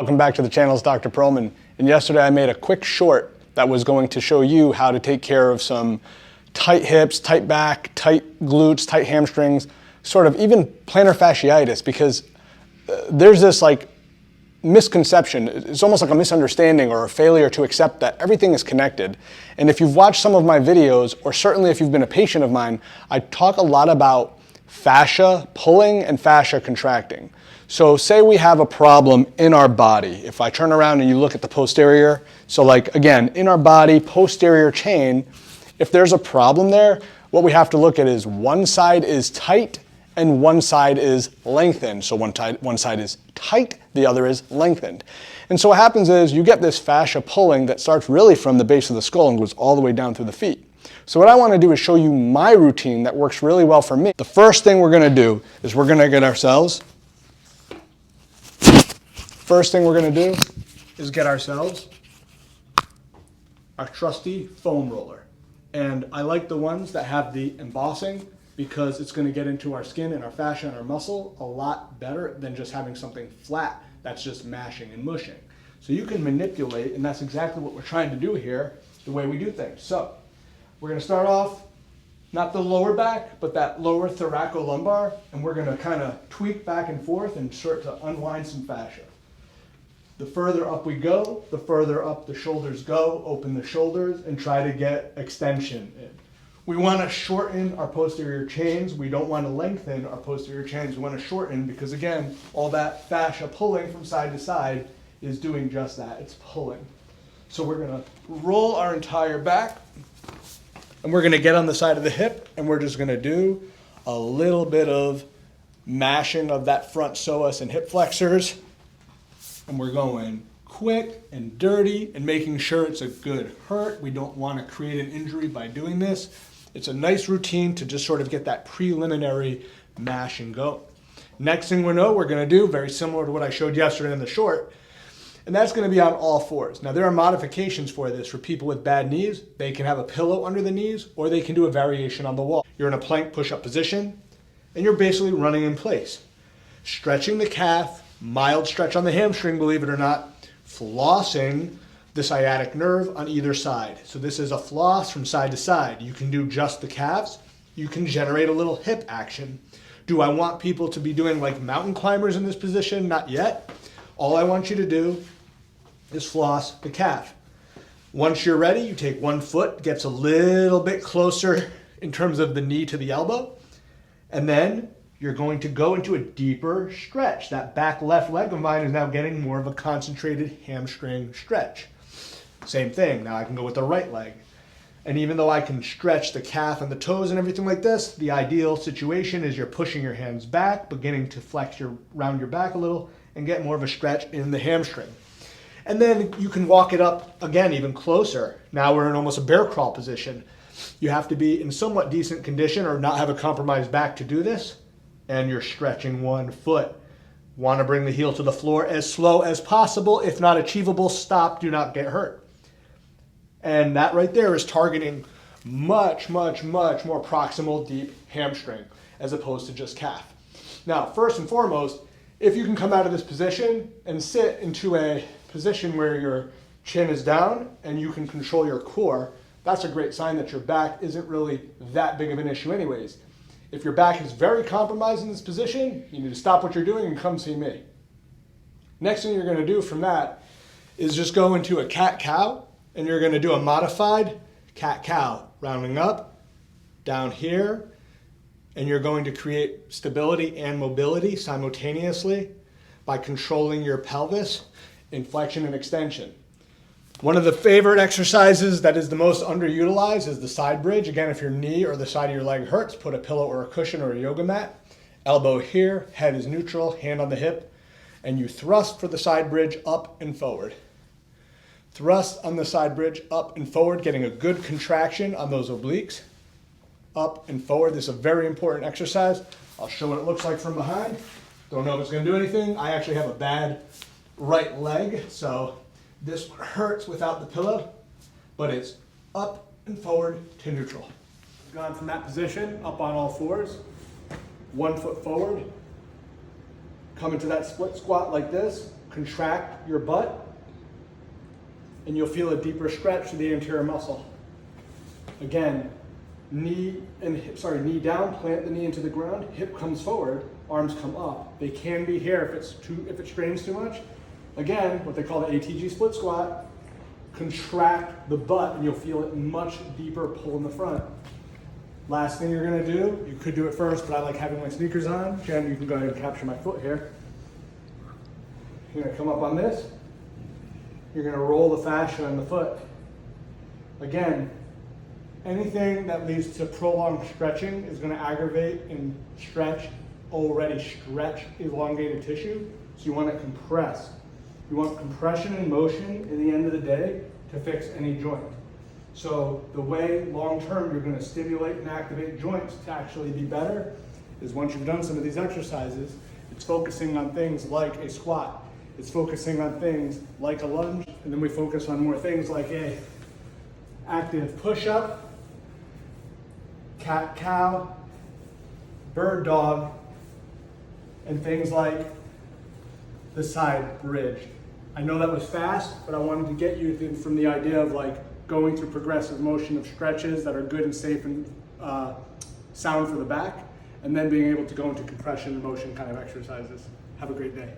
Welcome back to the channel. It's Dr. Perlman. And yesterday I made a quick short that was going to show you how to take care of some tight hips, tight back, tight glutes, tight hamstrings, sort of even plantar fasciitis, because there's this misconception. It's almost like a misunderstanding or a failure to accept that everything is connected. And if you've watched some of my videos, or certainly if you've been a patient of mine, I talk a lot about fascia pulling and fascia contracting. So say we have a problem in our body. If I turn around and you look at the posterior, so again, in our body, posterior chain, if there's a problem there, what we have to look at is one side is tight and one side is lengthened. So one side is tight, the other is lengthened. And so what happens is you get this fascia pulling that starts really from the base of the skull and goes all the way down through the feet. So what I want to do is show you my routine that works really well for me. The first thing we're going to do is we're going to get ourselves our trusty foam roller. And I like the ones that have the embossing because it's going to get into our skin and our fascia and our muscle a lot better than just having something flat that's just mashing and mushing. So you can manipulate, and that's exactly what we're trying to do here, the way we do things. So we're going to start off, not the lower back, but that lower thoracolumbar, and we're going to kind of tweak back and forth and start to unwind some fascia. The further up we go, the further up the shoulders go. Open the shoulders and try to get extension in. We want to shorten our posterior chains. We don't want to lengthen our posterior chains. We want to shorten because, again, all that fascia pulling from side to side is doing just that. It's pulling. So we're going to roll our entire back, and we're going to get on the side of the hip, and we're just going to do a little bit of mashing of that front psoas and hip flexors. And we're going quick and dirty and making sure it's a good hurt. We don't want to create an injury by doing this. It's a nice routine to just sort of get that preliminary mash and go. Next thing we're going to do, very similar to what I showed yesterday in the short, and that's going to be on all fours. Now there are modifications for this for people with bad knees. They can have a pillow under the knees, or they can do a variation on the wall. You're in a plank push-up position, and you're basically running in place, stretching the calf, mild stretch on the hamstring, believe it or not, flossing the sciatic nerve on either side. So this is a floss from side to side. You can do just the calves. You can generate a little hip action. Do I want people to be doing like mountain climbers in this position? Not yet. All I want you to do is floss the calf. Once you're ready, you take one foot, gets a little bit closer in terms of the knee to the elbow, and then you're going to go into a deeper stretch. That back left leg of mine is now getting more of a concentrated hamstring stretch. Same thing, now I can go with the right leg. And even though I can stretch the calf and the toes and everything like this, the ideal situation is you're pushing your hands back, beginning to flex round your back a little and get more of a stretch in the hamstring. And then you can walk it up again even closer. Now we're in almost a bear crawl position. You have to be in somewhat decent condition or not have a compromised back to do this. And you're stretching one foot. Want to bring the heel to the floor as slow as possible. If not achievable, stop, do not get hurt. And that right there is targeting much, much, much more proximal deep hamstring as opposed to just calf. Now, first and foremost, if you can come out of this position and sit into a position where your chin is down and you can control your core, that's a great sign that your back isn't really that big of an issue anyways. If your back is very compromised in this position, you need to stop what you're doing and come see me. Next thing you're going to do from that is just go into a cat-cow, and you're going to do a modified cat-cow, rounding up, down here, and you're going to create stability and mobility simultaneously by controlling your pelvis in flexion and extension. One of the favorite exercises that is the most underutilized is the side bridge. Again, if your knee or the side of your leg hurts, put a pillow or a cushion or a yoga mat. Elbow here, head is neutral, hand on the hip, and you thrust for the side bridge up and forward. Thrust on the side bridge up and forward, getting a good contraction on those obliques. Up and forward. This is a very important exercise. I'll show what it looks like from behind. Don't know if it's going to do anything. I actually have a bad right leg, so this one hurts without the pillow, but it's up and forward to neutral. Gone from that position, up on all fours, 1 foot forward, come into that split squat like this, contract your butt, and you'll feel a deeper stretch to the anterior muscle. Again, knee down, plant the knee into the ground, hip comes forward, arms come up. They can be here if it strains too much. Again, what they call the ATG split squat, contract the butt and you'll feel it much deeper pull in the front. Last thing you're gonna do, you could do it first, but I like having my sneakers on. Jen, you can go ahead and capture my foot here. You're gonna come up on this. You're gonna roll the fascia on the foot. Again, anything that leads to prolonged stretching is gonna aggravate and stretch already stretched, elongated tissue. So you wanna compress. You want compression and motion in the end of the day to fix any joint. So the way long-term you're gonna stimulate and activate joints to actually be better is once you've done some of these exercises, it's focusing on things like a squat. It's focusing on things like a lunge, and then we focus on more things like a active push-up, cat-cow, bird dog, and things like the side bridge. I know that was fast, but I wanted to get you from the idea of like going through progressive motion of stretches that are good and safe and sound for the back, and then being able to go into compression and motion kind of exercises. Have a great day.